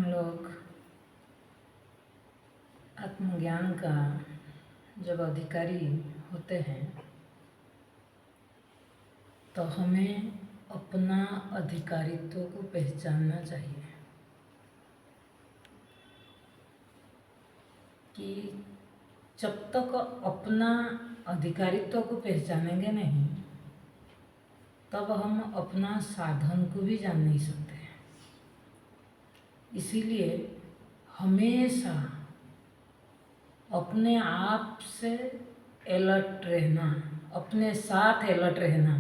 हम लोग आत्मज्ञान का जब अधिकारी होते हैं तो हमें अपना अधिकारित्व को पहचानना चाहिए कि जब तक अपना अधिकारित्व को पहचानेंगे नहीं तब हम अपना साधन को भी जान नहीं सकते। इसीलिए हमेशा अपने आप से अलर्ट रहना, अपने साथ अलर्ट रहना,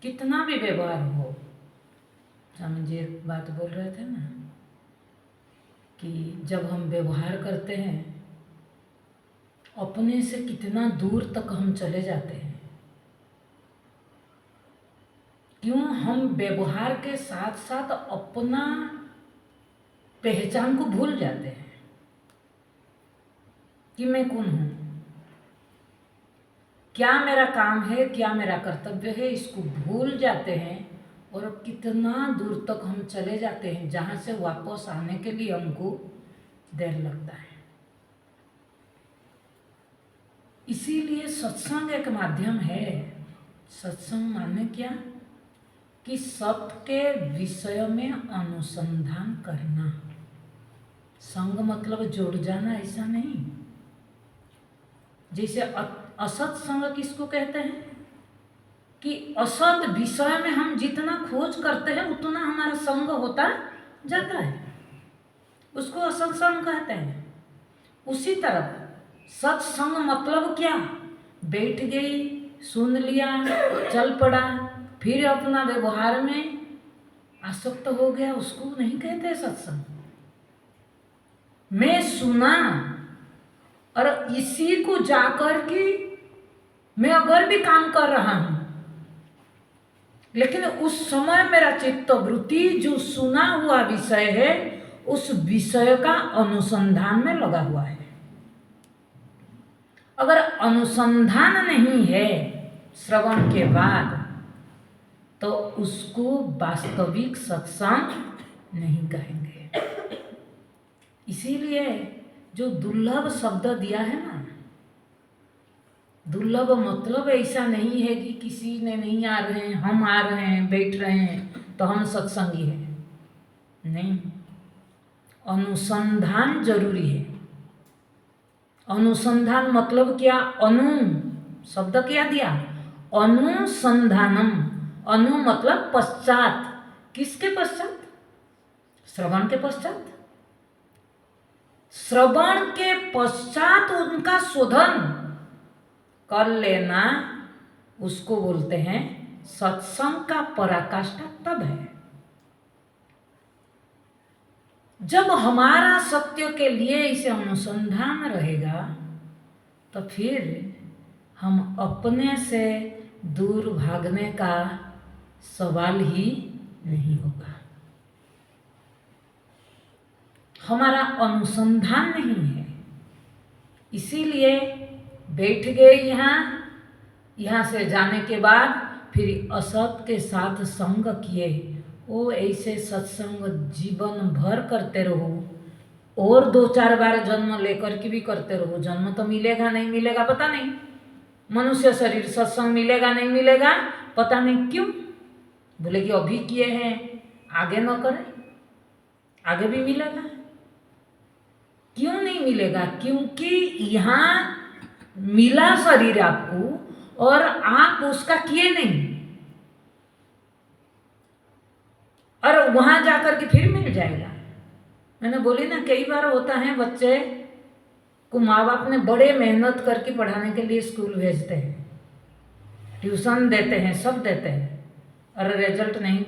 कितना भी व्यवहार हो। हम जी एक बात बोल रहे थे ना कि जब हम व्यवहार करते हैं अपने से कितना दूर तक हम चले जाते हैं। क्यों? हम व्यवहार के साथ साथ अपना पहचान को भूल जाते हैं कि मैं कौन हूँ, क्या मेरा काम है, क्या मेरा कर्तव्य है, इसको भूल जाते हैं। और कितना दूर तक हम चले जाते हैं जहाँ से वापस आने के लिए हमको देर लगता है। इसीलिए सत्संग एक माध्यम है। सत्संग माने क्या कि सत्य के विषय में अनुसंधान करना। संग मतलब जुड़ जाना, ऐसा नहीं। जैसे असत संग किसको कहते हैं कि असत विषय में हम जितना खोज करते हैं उतना हमारा संग होता जाता है, उसको असत संग कहते हैं। उसी तरह सत्संग मतलब क्या? बैठ गई, सुन लिया, चल पड़ा, फिर अपना व्यवहार में आसक्त हो गया, उसको नहीं कहते सत्संग। मैं सुना और इसी को जाकर के मैं अगर भी काम कर रहा हूं लेकिन उस समय मेरा चित्त वृत्ति जो सुना हुआ विषय है उस विषय का अनुसंधान में लगा हुआ है। अगर अनुसंधान नहीं है श्रवण के बाद तो उसको वास्तविक सत्संग नहीं कहेंगे। इसीलिए जो दुर्लभ शब्द दिया है ना, दुर्लभ मतलब ऐसा नहीं है कि किसी ने नहीं आ रहे हैं, हम आ रहे हैं, बैठ रहे हैं तो हम सत्संगी हैं, नहीं। अनुसंधान जरूरी है। अनुसंधान मतलब क्या? अनु शब्द क्या दिया? अनुसंधानम। अनु मतलब पश्चात। किसके पश्चात? श्रवण के पश्चात। श्रवण के पश्चात उनका शोधन कर लेना, उसको बोलते हैं सत्संग का पराकाष्ठा। तब है जब हमारा सत्य के लिए इसे अनुसंधान रहेगा तो फिर हम अपने से दूर भागने का सवाल ही नहीं होगा। हमारा अनुसंधान नहीं है, इसीलिए बैठ गए यहाँ से जाने के बाद फिर असत के साथ संग किए। वो ऐसे सत्संग जीवन भर करते रहो और 2-4 बार जन्म लेकर के भी करते रहो। जन्म तो मिलेगा नहीं मिलेगा पता नहीं, मनुष्य शरीर, सत्संग मिलेगा नहीं मिलेगा पता नहीं। क्यों? बोले कि अभी किए हैं आगे न करें, आगे भी मिलेगा। क्यों नहीं मिलेगा? क्योंकि यहाँ मिला शरीर आपको और आप उसका किए नहीं, और वहां जाकर के फिर मिल जाएगा। मैंने बोली ना, कई बार होता है बच्चे को माँ बाप ने बड़े मेहनत करके पढ़ाने के लिए स्कूल भेजते हैं, ट्यूशन देते हैं, सब देते हैं, और रिजल्ट नहीं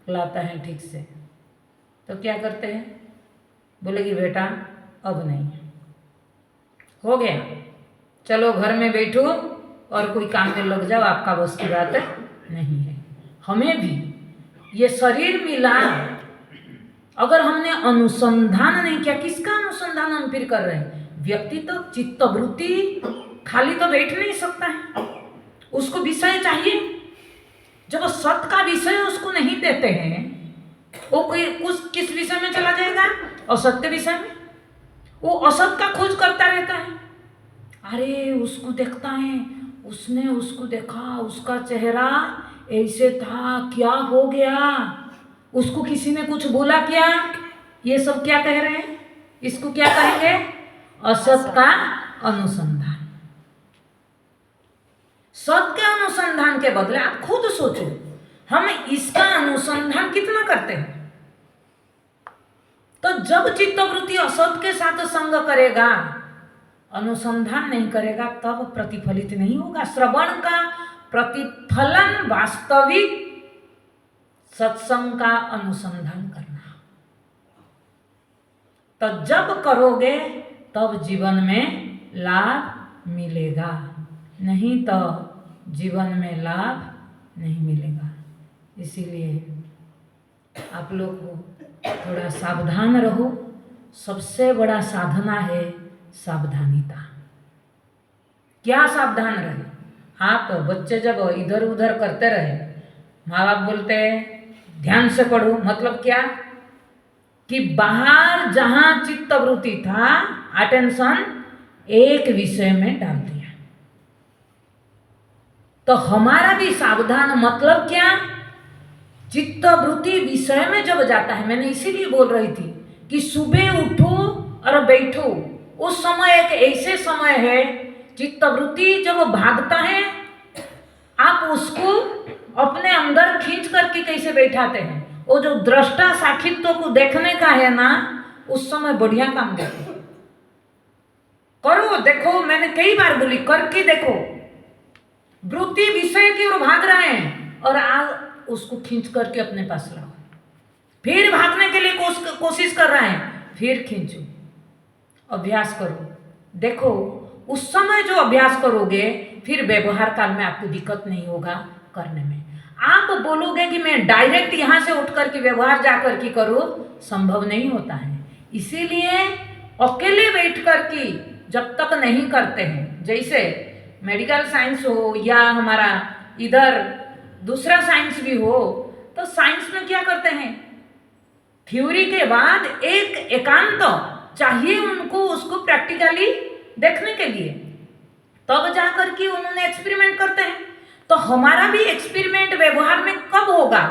लाता है ठीक से, तो क्या करते हैं? बोले कि बेटा अब नहीं हो गया, चलो घर में बैठो और कोई काम में लग जाओ, आपका बस की बात नहीं है। हमें भी ये शरीर मिला, अगर हमने अनुसंधान नहीं किया, किसका अनुसंधान हम फिर कर रहे हैं? व्यक्ति तो चित्त वृत्ति खाली तो बैठ नहीं सकता है, उसको विषय चाहिए। जब सत्य का विषय उसको नहीं देते हैं वो कोई कुछ किस विषय में चला जाएगा? असत्य विषय में। वो असत का खोज करता रहता है। अरे उसको देखता है, उसने उसको देखा, उसका चेहरा ऐसे था, क्या हो गया, उसको किसी ने कुछ बोला क्या? ये सब क्या कह रहे हैं? इसको क्या कहेंगे? असत का अनुसंधान। सत के अनुसंधान के बदले आप खुद सोचो, हम इसका अनुसंधान कितना करते हैं? तो जब चित्तवृत्ति असत के साथ संग करेगा, अनुसंधान नहीं करेगा, तब प्रतिफलित नहीं होगा। श्रवण का प्रतिफलन वास्तविक सत्संग का अनुसंधान करना। तो जब करोगे तब जीवन में लाभ मिलेगा, नहीं तो जीवन में लाभ नहीं मिलेगा। इसीलिए आप लोग को थोड़ा सावधान रहो। सबसे बड़ा साधना है सावधानीता। क्या सावधान रहे? आप बच्चे जब इधर उधर करते रहे, माँ बाप बोलते हैं ध्यान से पढ़ो, मतलब क्या कि बाहर जहां चित्तवृत्ति था, अटेंशन एक विषय में डाल दिया। तो हमारा भी सावधान मतलब क्या? चित्तवृत्ति विषय में जब जाता है, मैंने इसीलिए बोल रही थी कि सुबह उठो और बैठो, उस समय एक ऐसे समय है, चित्तवृत्ति जब भागता है, आप उसको अपने अंदर खींच करके कैसे बैठाते हैं? वो जो दृष्टा साक्षित्व को देखने का है ना, उस समय बढ़िया काम देखो, करो, देखो। मैंने कई बार बोली, करके देखो। वृत्ति विषय की ओर भाग रहे हैं और आज उसको खींच करके अपने पास लाओ। फिर भागने के लिए कोशिश कर रहे हैं, फिर खींचो, अभ्यास करो। देखो, उस समय जो अभ्यास करोगे, फिर व्यवहार काल में आपको दिक्कत नहीं होगा करने में। आप बोलोगे कि मैं डायरेक्ट यहाँ से उठ करके व्यवहार जाकर के करो, संभव नहीं होता है। इसीलिए अकेले बैठ करके जब तक नहीं करते हैं, जैसे मेडिकल साइंस हो या हमारा इधर दूसरा साइंस भी हो, तो साइंस में क्या करते हैं? थ्योरी के बाद एक एकांत चाहिए उनको, उसको प्रैक्टिकली देखने के लिए, तब जाकर के उन्होंने एक्सपेरिमेंट करते हैं। तो हमारा भी एक्सपेरिमेंट व्यवहार में कब होगा?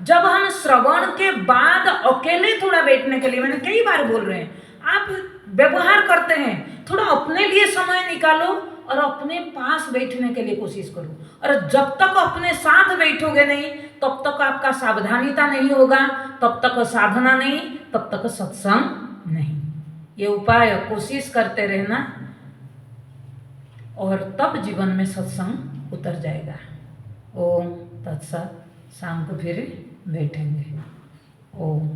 जब हम श्रवण के बाद अकेले थोड़ा बैठने के लिए, मैंने कई बार बोल रहे हैं, आप व्यवहार करते हैं, थोड़ा अपने लिए समय निकालो और अपने पास बैठने के लिए कोशिश करो। और जब तक अपने साथ बैठोगे नहीं, तब तक आपका सावधानीता नहीं होगा, तब तक साधना नहीं, तब तक सत्संग नहीं। ये उपाय कोशिश करते रहना, और तब जीवन में सत्संग उतर जाएगा। ओम तत्सत। शाम को फिर बैठेंगे। ओम।